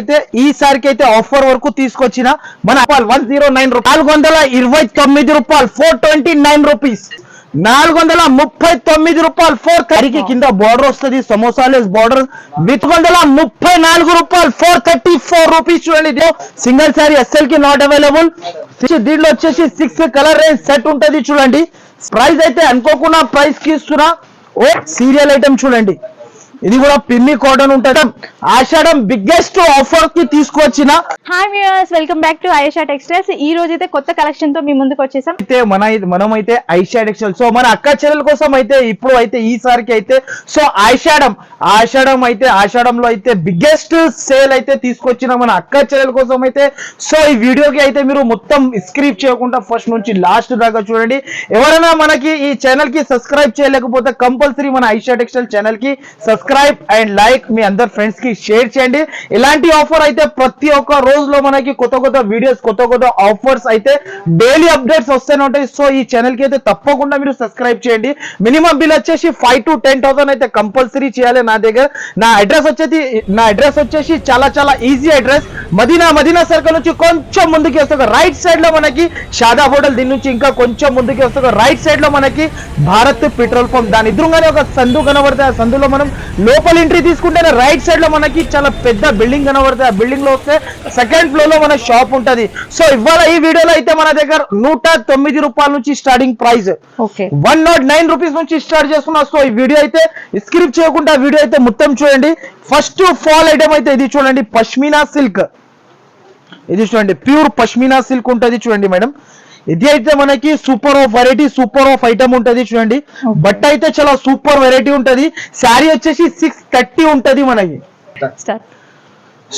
అయితే ఈసారికి అయితే ఆఫర్ వరకు తీసుకొచ్చిన మన 109 రూపాయలు 429 రూపాయలు 429 రూపీస్ 439 రూపాయలు 430 కింద బార్డర్ వస్తుంది సమోసాలేస్ బార్డర్ విత్ 134 రూపాయలు 434 రూపీస్ చూడండి. సింగిల్ శారీ ఎస్ఎల్ కి నాట్ అవైలబుల్. దీంట్లో వచ్చేసి 6 కలర్ రేంజ్ సెట్ ఉంటది చూడండి. ప్రైస్ అయితే అనుకోకుండా ప్రైస్ కి ఇస్తున్నా. ఓ సీరియల్ ఐటమ్ చూడండి, ఇది కూడా పిన్ని కాటన్ ఉంటుంది. ఆషాఢం బిగ్గెస్ట్ ఆఫర్ కి తీసుకొచ్చిన. Hi viewers, welcome back to Ayesha textiles. ఈ రోజు అయితే కొత్త కలెక్షన్ తో మీ ముందుకు వచ్చేసాం. అయితే మనం అయితే ఆయేషా టెక్స్టైల్ సో మన అక్క చెల్లెల కోసం అయితే ఇప్పుడు అయితే ఈసారికి అయితే సో ఆషాఢంలో అయితే బిగ్గెస్ట్ సేల్ అయితే తీసుకొచ్చిన మన అక్క చెల్లెల కోసం అయితే. సో ఈ వీడియోకి అయితే మీరు మొత్తం స్క్రిప్ చేయకుండా ఫస్ట్ నుంచి లాస్ట్ దాకా చూడండి. ఎవరైనా మనకి ఈ ఛానల్ కి సబ్స్క్రైబ్ చేయలేకపోతే కంపల్సరీ మన ఆయేషా టెక్స్టైల్ ఛానల్ కి సబ్స్క్రైబ్ అండ్ లైక్ మీ అందరు ఫ్రెండ్స్ కి షేర్ చేయండి. ఇలాంటి ఆఫర్ అయితే ప్రతి ఒక్క రోజులో మనకి కొత్త కొత్త వీడియోస్ కొత్త ఆఫర్స్ అయితే డైలీ అప్డేట్స్ వస్తూనే ఉంటాయి. సో ఈ ఛానల్ కి అయితే తప్పకుండా మీరు సబ్స్క్రైబ్ చేయండి. మినిమం బిల్ వచ్చేసి 5 to 10,000 అయితే కంపల్సరీ చేయాలి. నా దగ్గర నా అడ్రస్ వచ్చేసి చాలా ఈజీ అడ్రస్. మదీనా సర్కిల్ నుంచి కొంచెం ముందుకి వస్తే రైట్ సైడ్ లో మనకి షాదా హోటల్, దీని నుంచి ఇంకా కొంచెం ముందుకి వస్తే రైట్ సైడ్ లో మనకి భారత్ పెట్రోల్ పంప్, దాని ఎదురుగానే ఒక సందు కనబడుతుంది. ఆ సందులో మనం లోపల ఎంట్రీ తీసుకుంటేనే రైట్ సైడ్ లో మనకి చాలా పెద్ద బిల్డింగ్ కనబడుతుంది. ఆ బిల్డింగ్ లో వస్తే సెకండ్ ఫ్లోర్ లో మన షాప్ ఉంటది. సో ఇవాళ ఈ వీడియోలో అయితే మన దగ్గర 109 రూపాయల నుంచి స్టార్టింగ్ ప్రైస్ 109 రూపీస్ నుంచి స్టార్ట్ చేస్తున్నా. సో ఈ వీడియో అయితే స్క్రిప్ట్ చేయకుండా వీడియో అయితే మొత్తం చూడండి. ఫస్ట్ ఫాల్ ఐటమ్ అయితే ఇది చూడండి, పష్మీనా సిల్క్. ఇది చూడండి ప్యూర్ పష్మీనా సిల్క్ ఉంటది చూడండి మేడం. ఇది అయితే మనకి super of variety super of item ఉంటది చూడండి. బట్ అయితే చాలా సూపర్ వెరైటీ ఉంటది. శారీ వచ్చేసి 630 ఉంటది మనకి.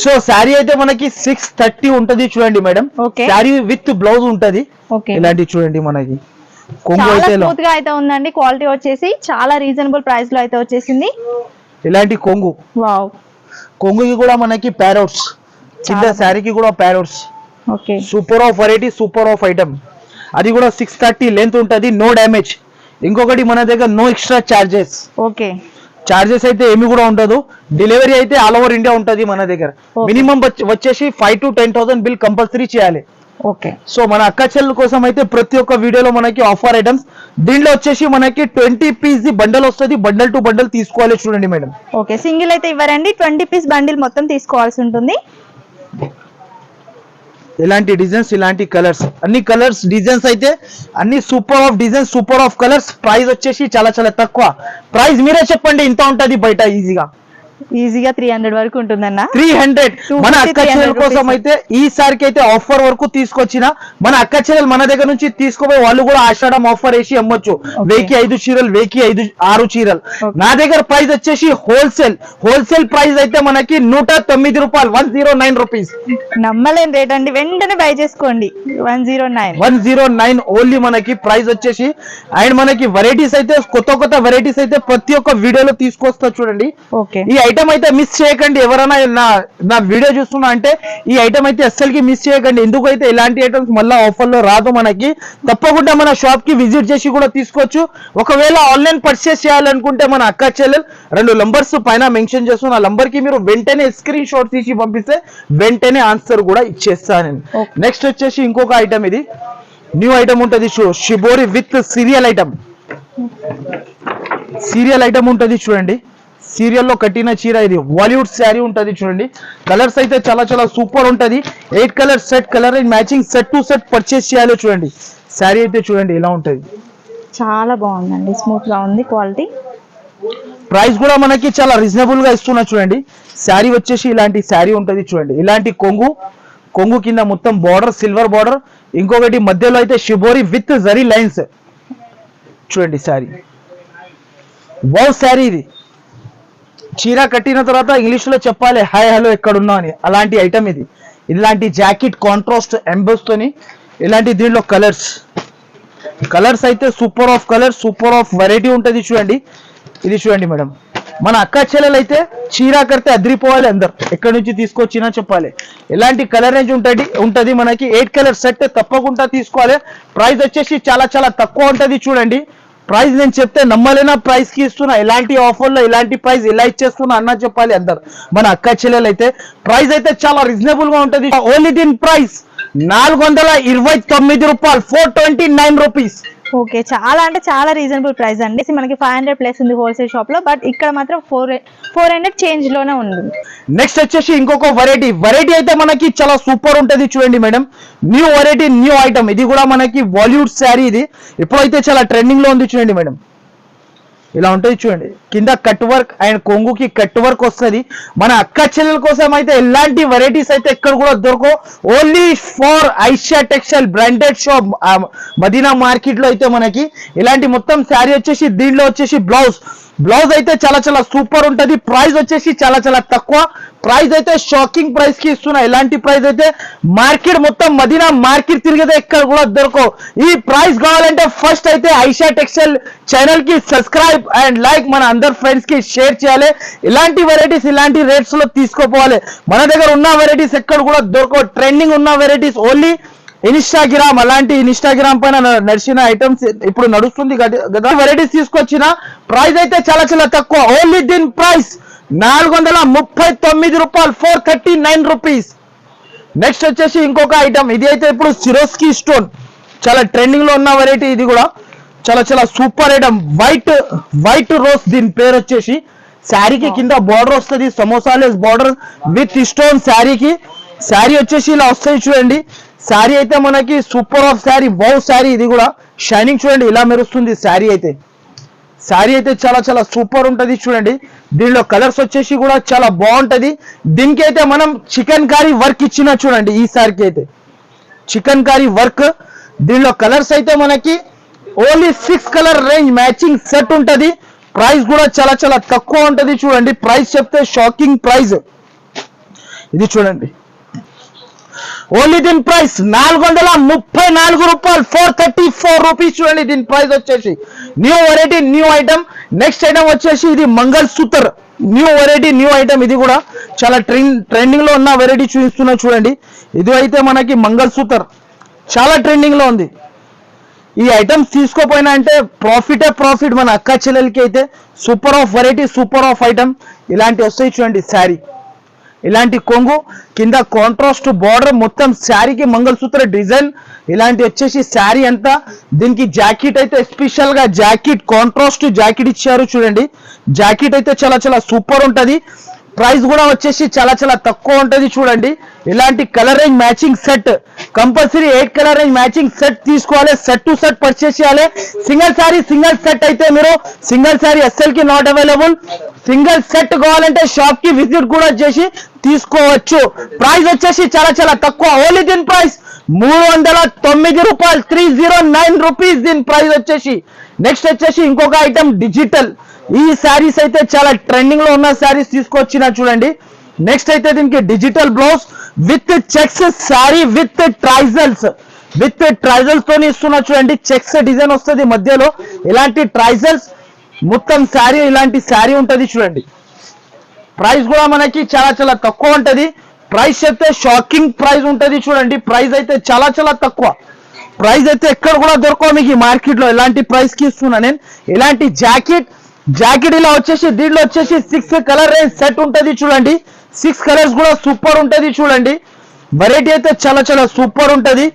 సో శారీ అయితే మనకి 630 ఉంటది చూడండి మేడం. శారీ విత్ బ్లౌజ్ ఉంటది. ఇలాంటి చూడండి మనకి కొంగు అయితే స్మూత్ గా అయితే ఉందండి. క్వాలిటీ వచ్చేసి చాలా రీజనబుల్ ప్రైస్ లో అయితే వచ్చేసింది. ఇలాంటి కొంగు, వావ్, కొంగుకి కూడా మనకి ప్యారోట్స్, కింద శారీకి కూడా parrots. Super of variety super of item. అది కూడా 630 లెంత్ ఉంటది, నో డ్యామేజ్. ఇంకొకటి మన దగ్గర నో ఎక్స్ట్రా చార్జెస్. చార్జెస్ అయితే ఏమి కూడా ఉండదు. డెలివరీ అయితే ఆల్ ఓవర్ ఇండియా ఉంటది మన దగ్గర. మినిమం వచ్చేసి 5 to 10,000 బిల్ కంపల్సరీ చేయాలి. సో మన అక్క చెల్లెల కోసం అయితే ప్రతి ఒక్క వీడియోలో మనకి ఆఫర్ ఐటమ్స్. దీంట్లో వచ్చేసి మనకి 20 పీస్ బండల్ వస్తుంది. బండల్ టు బండల్ తీసుకోవాలి చూడండి మేడం. సింగిల్ అయితే ఇవ్వరండి, 20 పీస్ బండిల్ మొత్తం తీసుకోవాల్సి ఉంటుంది. ఇలాంటి డిజైన్స్, ఇలాంటి కలర్స్, అన్ని కలర్స్ డిజైన్స్ అయితే అన్ని super of designs super of colours. Price వచ్చేసి చాలా తక్కువ. ప్రైస్ మీరే చెప్పండి ఎంత ఉంటది బయట? ఈజీగా 300 వరకు ఉంటుందన్న. 300 మన అక్క చెల్లెల కోసం అయితే ఈసారికి అయితే ఆఫర్ వరకు తీసుకొచ్చిన. మన అక్క చెల్లెలు మన దగ్గర నుంచి తీసుకోపోయి వాళ్ళు కూడా ఆషాఢం ఆఫర్ వేసి అమ్మొచ్చు. 1000 చీరలు, 6 చీరలు. నా దగ్గర ప్రైస్ వచ్చేసి హోల్సేల్ ప్రైస్ అయితే మనకి 109 రూపాయలు 109 రూపీస్. నమ్మలేని రేట్ అండి, వెంటనే బై చేసుకోండి. 109 ఓన్లీ మనకి ప్రైస్ వచ్చేసి. అండ్ మనకి వెరైటీస్ అయితే కొత్త వెరైటీస్ అయితే ప్రతి ఒక్క వీడియోలో తీసుకొస్తా చూడండి. ఈ ఐటమ్ అయితే మిస్ చేయకండి. ఎవరైనా నా వీడియో చూస్తున్నా అంటే ఈ ఐటమ్ అయితే అస్సలకి మిస్ చేయకండి. ఎందుకైతే ఇలాంటి ఐటమ్స్ మళ్ళీ ఆఫర్ లో రాదు మనకి. తప్పకుండా మన షాప్ కి విజిట్ చేసి కూడా తీసుకోవచ్చు. ఒకవేళ ఆన్లైన్ పర్చేస్ చేయాలనుకుంటే మన అక్క చెల్లెలు 2 నంబర్స్ పైన మెన్షన్ చేస్తున్న ఆ నంబర్ కి మీరు వెంటనే స్క్రీన్ షాట్ తీసి పంపిస్తే వెంటనే ఆన్సర్ కూడా ఇచ్చేస్తాను. నెక్స్ట్ వచ్చేసి ఇంకొక ఐటమ్, ఇది న్యూ ఐటమ్ ఉంటది షిబోరి విత్ సీరియల్ ఐటమ్ ఉంటది చూడండి. సీరియల్లో కట్టిన చీర, ఇది బాలీవుడ్ శారీ ఉంటది చూడండి. కలర్స్ అయితే చాలా సూపర్ ఉంటది. 8 colour set, colour matching set to set purchase చేయాలి చూడండి. శారీ అయితే చూడండి ఇలా ఉంటది, చాలా బాగుందండి, స్మూత్ గా ఉంది క్వాలిటీ. ప్రైస్ కూడా మనకి చాలా రీజనబుల్ గా ఇస్తున్నా చూడండి. శారీ వచ్చేసి ఇలాంటి శారీ ఉంటది చూడండి. ఇలాంటి కొంగు కింద మొత్తం బార్డర్ సిల్వర్ బార్డర్. ఇంకొకటి మధ్యలో అయితే షిబోరి విత్ జరీ లైన్స్ చూడండి. శారీ వావ్ శారీ. ఇది చీర కట్టిన తర్వాత ఇంగ్లీష్ లో చెప్పాలి హాయ్ హలో ఎక్కడున్నా అని. అలాంటి ఐటమ్ ఇది. ఇలాంటి జాకెట్ కాంట్రాస్ట్ ఎంబోస్ తోని ఇలాంటి దీంట్లో కలర్స్ అయితే super of colour super of variety ఉంటది చూడండి. ఇది చూడండి మేడం, మన అక్క చెల్లెలు అయితే చీర కడితే అదిరిపోవాలి. అందరు ఎక్కడి నుంచి తీసుకొచ్చినా చెప్పాలి. ఇలాంటి కలర్ రేంజ్ ఉంటది మనకి. 8 కలర్ సెట్ తప్పకుండా తీసుకోవాలి. ప్రైస్ వచ్చేసి చాలా తక్కువ ఉంటది చూడండి. ప్రైస్ నేను చెప్తే నమ్మలేనా ప్రైస్ కి ఇస్తున్నా, ఇలాంటి ఆఫర్లో ఇలాంటి ప్రైస్ ఇలా ఇచ్చేస్తున్నా అన్న చెప్పాలి అందరు మన అక్క చెల్లెలు అయితే. ప్రైస్ అయితే చాలా రీజనబుల్ గా ఉంటది. ఓన్లీ దీని ప్రైస్ 429 రూపాయలు, 429 రూపీస్. ఓకే, చాలా అంటే చాలా రీజనబుల్ ప్రైస్ అండి. మనకి 500 ప్లస్ ఉంది హోల్సేల్ షాప్ లో, బట్ ఇక్కడ మాత్రం 400 చేంజ్ లోనే ఉంది. నెక్స్ట్ వచ్చేసి ఇంకొక వెరైటీ అయితే మనకి చాలా సూపర్ ఉంటది చూడండి madam. New variety, new item. ఇది కూడా మనకి బాలీవుడ్ శారీ. ఇది ఇప్పుడైతే చాలా ట్రెండింగ్ లో ఉంది చూడండి మేడం. ఇలా ఉంటుంది చూడండి, కింద కట్ వర్క్ అండ్ కొంగుకి కట్ వర్క్ వస్తుంది. మన అక్క చెల్లెల కోసం అయితే ఇలాంటి వెరైటీస్ అయితే ఎక్కడ కూడా దొరకవు. ఓన్లీ ఫర్ ఐషియా textile branded shop Madina market లో అయితే మనకి ఇలాంటి మొత్తం శారీ వచ్చేసి దీంట్లో వచ్చేసి బ్లౌజ్ అయితే చాలా చాలా సూపర్ ఉంటది. ప్రైస్ వచ్చేసి చాలా చాలా తక్కువ. ప్రైస్ అయితే షాకింగ్ ప్రైస్ కి ఇస్తున్నా. ఇలాంటి ప్రైస్ అయితే మార్కెట్ మొత్తం మదీనా మార్కెట్ తిరిగితే ఎక్కడ కూడా దొరకవు. ఈ ప్రైస్ కావాలంటే ఫస్ట్ అయితే ఐషియా టెక్స్టైల్ ఛానల్ కి సబ్స్క్రైబ్ అండ్ లైక్, మన అందరు ఫ్రెండ్స్ కి షేర్ చేయాలి. ఇలాంటి వెరైటీస్ ఇలాంటి రేట్స్ లో తీసుకోపోవాలి. మన దగ్గర ఉన్న వెరైటీస్ ఎక్కడ కూడా దొరకవు. ట్రెండింగ్ ఉన్న వెరైటీస్ ఓన్లీ ఇన్స్టాగ్రామ్, అలాంటి ఇన్స్టాగ్రామ్ పైన నడిచిన ఐటమ్స్ ఇప్పుడు నడుస్తుంది కదా. వెరైటీస్ తీసుకొచ్చిన ప్రైస్ అయితే చాలా చాలా తక్కువ. ఓన్లీ దీని ప్రైస్ 439 రూపాయలు, 439 రూపీస్. నెక్స్ట్ వచ్చేసి ఇంకొక ఐటమ్. ఇది అయితే ఇప్పుడు సిరోస్కి స్టోన్, చాలా ట్రెండింగ్ లో ఉన్న వెరైటీ. ఇది కూడా చాలా చాలా సూపర్ ఐటమ్. వైట్ రోజ్ దీని పేరు వచ్చేసి. శారీకి కింద బార్డర్ వస్తుంది, సమోసాలేస్ బార్డర్ విత్ స్టోన్. శారీ వచ్చేసి ఇలా వస్తాయి చూడండి. శారీ అయితే మనకి super of sari, wow sari. ఇది కూడా షైనింగ్ చూడండి, ఇలా మెరుస్తుంది శారీ అయితే చాలా చాలా సూపర్ ఉంటది చూడండి. దీనిలో కలర్స్ వచ్చేసి కూడా చాలా బాగుంటది. దీనికి అయితే మనం చికెన్ కారీ వర్క్ ఇచ్చిన చూడండి. ఈ సారికి అయితే చికెన్ కారీ వర్క్. దీనిలో కలర్స్ అయితే మనకి only 6 colour range matching set ఉంటది. ప్రైస్ కూడా చాలా చాలా తక్కువ ఉంటది చూడండి. ప్రైస్ చెప్తే షాకింగ్ ప్రైస్. ఇది చూడండి, ఓన్లీ దీని ప్రైస్ 434 రూపాయలు, 434 రూపీస్ చూడండి. దీని ప్రైస్ వచ్చేసి new variety, new item. Next item వచ్చేసి ఇది మంగళ సూత్ర, న్యూ వెరైటీ, న్యూ ఐటమ్. ఇది కూడా చాలా ట్రెండింగ్ లో ఉన్న వెరైటీ చూపిస్తున్నా చూడండి. ఇది అయితే మనకి మంగళ సూత్ర చాలా ట్రెండింగ్ లో ఉంది. ఈ ఐటమ్స్ తీసుకోపోయినా అంటే ప్రాఫిట్. మన అక్క చెల్లెలకి అయితే super of variety, super of item. ఇలాంటి వస్తాయి చూడండి. శారీ ఇలాంటి కొంగు, కింద కాంట్రాస్ట్ బార్డర్, మొత్తం శారీకి మంగళసూత్ర డిజైన్. ఇలాంటి వచ్చేసి శారీ అంతా. దీనికి జాకెట్ అయితే స్పెషల్ గా జాకెట్, కాంట్రాస్ట్ జాకెట్ ఇచ్చారు చూడండి. జాకెట్ అయితే చాలా చాలా సూపర్ ఉంటది. ప్రైస్ కూడా వచ్చేసి చాలా చాలా తక్కువ ఉంటది చూడండి. ఇలాంటి colour range matching set compulsory 8 colour range matching set తీసుకోవాలి. సెట్ టు సెట్ పర్చేస్ చేయాలి. సింగిల్ సెట్ అయితే మీరు సింగిల్ శారీ అస్సలకి నాట్ అవైలబుల్. సింగిల్ సెట్ కావాలంటే షాప్ కి విజిట్ కూడా చేసి తీసుకోవచ్చు. ప్రైస్ వచ్చేసి చాలా చాలా తక్కువ. ఓన్లీ దీని ప్రైస్ 309 రూపాయలు, 309 రూపీస్ దీని ప్రైస్ వచ్చేసి. నెక్స్ట్ వచ్చేసి ఇంకొక ఐటమ్ డిజిటల్. ఈ శారీస్ అయితే చాలా ట్రెండింగ్ లో ఉన్న శారీస్ తీసుకొచ్చిన చూడండి. నెక్స్ట్ అయితే దీనికి digital blouse with checks sari with ట్రైజల్స్ తోని ఇస్తున్నా చూడండి. చెక్స్ డిజైన్ వస్తుంది మధ్యలో. ఇలాంటి ట్రైజల్స్ మొత్తం శారీ, ఇలాంటి శారీ ఉంటది చూడండి. ప్రైస్ కూడా మనకి చాలా చాలా తక్కువ ఉంటది. ప్రైస్ చెప్తే షాకింగ్ ప్రైస్ ఉంటది చూడండి. ప్రైస్ అయితే చాలా చాలా తక్కువ. ప్రైస్ అయితే ఎక్కడ కూడా దొరకవు మీకు మార్కెట్ లో. ఇలాంటి ప్రైస్ కి ఇస్తున్నా నేను. ఇలాంటి జాకెట్ ఇలా వచ్చేసి దీంట్లో వచ్చేసి 6 కలర్ రేంజ్ సెట్ ఉంటది చూడండి. 6 కలర్స్ కూడా సూపర్ ఉంటది చూడండి. వెరైటీ అయితే చాలా చాలా సూపర్ ఉంటది.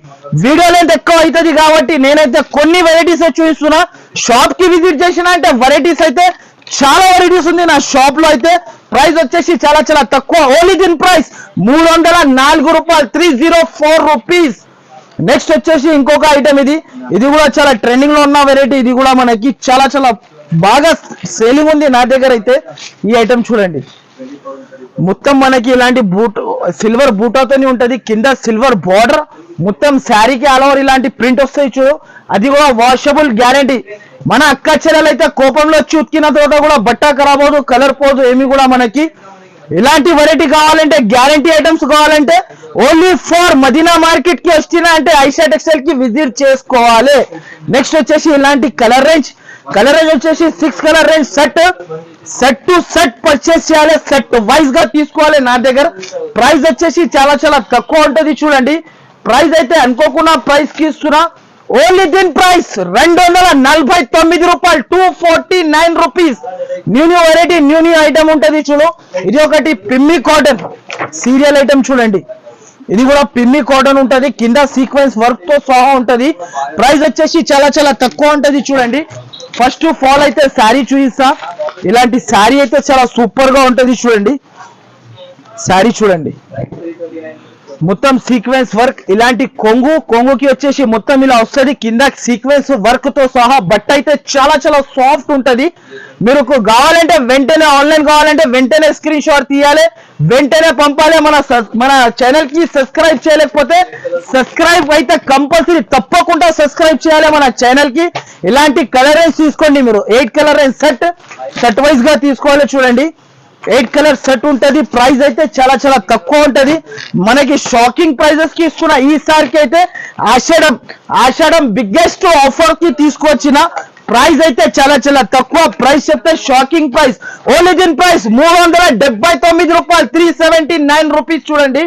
వీడియో లెంత్ ఎక్కువ అవుతుంది కాబట్టి నేనైతే కొన్ని వెరైటీస్ చూపిస్తున్నా. షాప్ కి విజిట్ చేసిన అంటే వెరైటీస్ అయితే చాలా వెరైటీస్ ఉంది నా షాప్ లో అయితే. ప్రైస్ వచ్చేసి చాలా చాలా తక్కువ. ఓన్లీ దీని ప్రైస్ 304 రూపాయలు, 304 రూపీస్. నెక్స్ట్ వచ్చేసి ఇంకొక ఐటమ్. ఇది కూడా చాలా ట్రెండింగ్ లో ఉన్న వెరైటీ. ఇది కూడా మనకి చాలా చాలా బాగా సేలింగ్ ఉంది నా దగ్గర అయితే. ఈ ఐటమ్ చూడండి, మొత్తం మనకి ఇలాంటి సిల్వర్ బూటాతోని ఉంటది. కింద సిల్వర్ బార్డర్, మొత్తం శారీకి ఆల్ ఓవర్ ఇలాంటి ప్రింట్ వస్తాయి చూడు. అది కూడా వాషబుల్ గ్యారంటీ. మన అక్క చెల్లెలు అయితే కోపంలో వచ్చి ఉతికిన తర్వాత కూడా బట్ట ఖరాబ్ అవదు, కలర్ పోదు, ఏమి కూడా మనకి. ఇలాంటి వెరైటీ కావాలంటే, గ్యారంటీ ఐటమ్స్ కావాలంటే ఓన్లీ ఫర్ మదీనా మార్కెట్ కి వచ్చినా అంటే ఐషియా టెక్స్టైల్ కి విజిట్ చేసుకోవాలి. నెక్స్ట్ వచ్చేసి ఇలాంటి కలర్ రేంజ్ వచ్చేసి 6 colour range set to set purchase చేయాలి. సెట్ వైజ్ గా తీసుకోవాలి నా దగ్గర. ప్రైస్ వచ్చేసి చాలా చాలా తక్కువ ఉంటది చూడండి. ప్రైస్ అయితే అనుకోకుండా ప్రైస్ కి ఇస్తున్నా. ఓన్లీ దీని ప్రైస్ 249 రూపాయలు, 249 rupees. New variety, new item ఉంటది చూడు. ఇది ఒకటి పిమ్మి కాటన్ సీరియల్ ఐటమ్ చూడండి. ఇది కూడా పిమ్మి కాటన్ ఉంటది, కింద సీక్వెన్స్ వర్క్ తో సహా ఉంటది. ప్రైస్ వచ్చేసి చాలా చాలా తక్కువ ఉంటది చూడండి. ఫస్ట్ ఆఫ్ ఆల్ అయితే శారీ చూపిస్తా. ఇలాంటి శారీ అయితే చాలా సూపర్ గా ఉంటది చూడండి. శారీ చూడండి, మొత్తం సీక్వెన్స్ వర్క్. ఇలాంటి కొంగుకి వచ్చేసి మొత్తం ఇలా వస్తుంది, కింద సీక్వెన్స్ వర్క్ తో సహా. బట్ట అయితే చాలా చాలా సాఫ్ట్ ఉంటది. మీరు కావాలంటే వెంటనే, ఆన్లైన్ కావాలంటే వెంటనే స్క్రీన్ షాట్ తీయాలి, వెంటనే పంపాలి. మన ఛానల్ కి సబ్స్క్రైబ్ చేయలేకపోతే సబ్స్క్రైబ్ అయితే కంపల్సరీ తప్పకుండా సబ్స్క్రైబ్ చేయాలి మన ఛానల్ కి. ఇలాంటి కలర్ రేంజ్ తీసుకోండి మీరు, 8 కలర్ రేంజ్ సెట్ వైజ్ గా తీసుకోవాలి చూడండి. 8 కలర్ సెట్ ఉంటది. ప్రైస్ అయితే చాలా చాలా తక్కువ ఉంటది. మనకి షాకింగ్ ప్రైజెస్ కి ఇస్తున్న ఈసారికి అయితే ఆషాఢం బిగ్గెస్ట్ ఆఫర్ కి తీసుకొచ్చిన ప్రైస్ అయితే చాలా చాలా తక్కువ. ప్రైస్ చెప్తే షాకింగ్ ప్రైస్. ఓన్లీ దీని ప్రైస్ 379 రూపాయలు, 379 రూపీస్ చూడండి.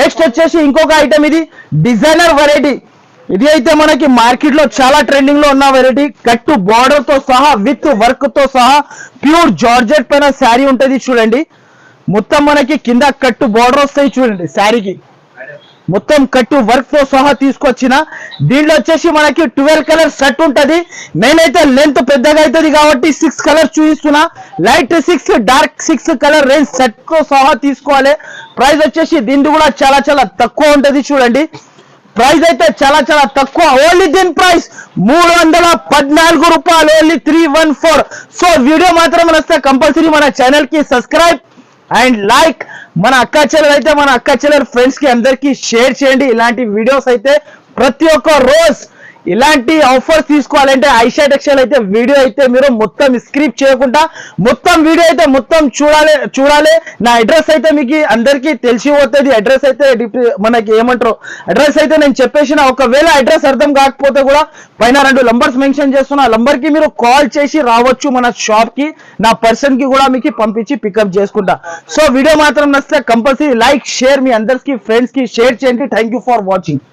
నెక్స్ట్ వచ్చేసి ఇంకొక ఐటమ్, ఇది డిజైనర్ వెరైటీ. ఇది అయితే మనకి మార్కెట్ లో చాలా ట్రెండింగ్ లో ఉన్న వెరైటీ. కట్టు బార్డర్ తో సహా, విత్ వర్క్ తో సహా, ప్యూర్ జార్జెట్ పైన శారీ ఉంటది చూడండి. మొత్తం మనకి కింద కట్టు బార్డర్ వస్తాయి చూడండి. శారీకి మొత్తం కట్టు వర్క్ తో సహా తీసుకొచ్చిన. దీంట్లో వచ్చేసి మనకి 12 కలర్ సెట్ ఉంటది. నేనైతే లెంత్ పెద్దగా అవుతుంది కాబట్టి 6 కలర్ చూపిస్తున్నా. Light 6, dark 6 colour range set తో సహా తీసుకోవాలి. ప్రైస్ వచ్చేసి దీనికి కూడా చాలా చాలా తక్కువ ఉంటది చూడండి. ప్రైస్ అయితే చాలా చాలా తక్కువ. ఓన్లీ దీని ప్రైస్ 314 రూపాయలు, ఓన్లీ 314. సో వీడియో మాత్రం వస్తే కంపల్సరీ మన ఛానల్ కి సబ్స్క్రైబ్ అండ్ లైక్. మన అక్క చెల్లెలు ఫ్రెండ్స్ కి అందరికి షేర్ చేయండి. ఇలాంటి వీడియోస్ అయితే ప్రతి ఒక్క రోజు ఇలాంటి ఆఫర్స్ తీసుకోవాలంటే ఐషా టెక్స్టైల్ అయితే వీడియో అయితే మీరు మొత్తం స్క్రిప్ చేయకుండా మొత్తం వీడియో అయితే మొత్తం చూడాలి. నా అడ్రస్ అయితే మీకు అందరికీ తెలిసిపోతుంది. అడ్రస్ అయితే మనకి ఏమంటారు, అడ్రస్ అయితే నేను చెప్పేసిన. ఒకవేళ అడ్రస్ అర్థం కాకపోతే కూడా పైన 2 నంబర్స్ మెన్షన్ చేస్తున్నా. ఆ నంబర్ కి మీరు కాల్ చేసి రావచ్చు మన షాప్ కి. నా పర్సన్ కి కూడా మీకు పంపించి పికప్ చేసుకుంటా. సో వీడియో మాత్రం నచ్చితే కంపల్సరీ లైక్, షేర్, మీ అందరికి ఫ్రెండ్స్ కి షేర్ చేయండి. Thank you for watching.